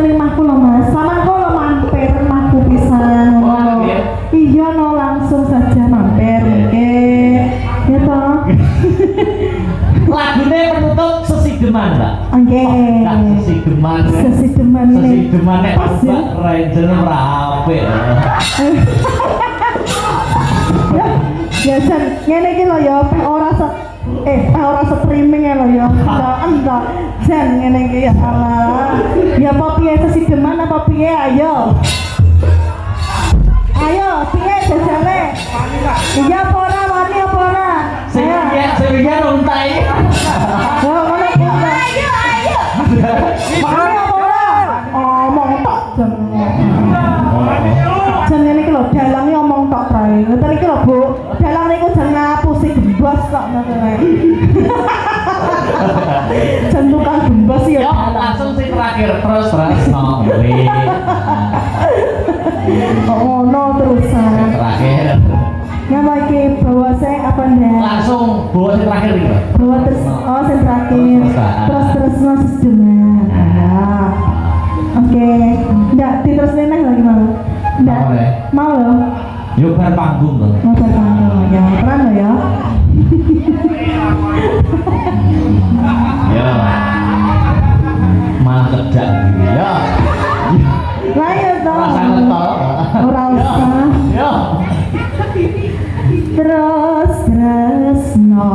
Rumahku loh mas, sama kok lo mampir rumahku pisan. Iya no langsung saja mampir, oke. Ya toh. Lagunya penutup Sesideman mbak. Oke. Sesideman. Sesideman ini. Sesideman nek mbak Ranger rapi. Ya jan, ngene iki lho ya, ora streaming ya lho ya. Enggak. Jan ngene iki ya Allah. Ya apa piye Sesideman apa piye ayo. Ayo, piye jajale? Iya apa ora wani apa ora? Saya untai. Yo ngono iki. Ayo. Wani apa ora? Omong tok jan. Jan ngene iki lho, dalange omong tok kae. Ngoten iki lho, Bu. Dalang niku jan ngapusi gembos kok ngoten. Jan tukang gembos ya. Yo langsung sing terakhir terus no. Oh no terusan. Terakhir. Yang lagi bawa saya apa ndak? Langsung bawa yang terakhir nih mbak. Bawa terus, oh saya terakhir. Terus masih Sesideman. Nah. Oke. Ndak diterusin lagi mau? Ndak. Mau loh. Yuk bar panggung loh. Mau berpanggung ya. Terang loh ya. Ya. Malah kerja gitu ya. Lah ya toh. Rasa ngetol. Ora usah. Ya. Terus no.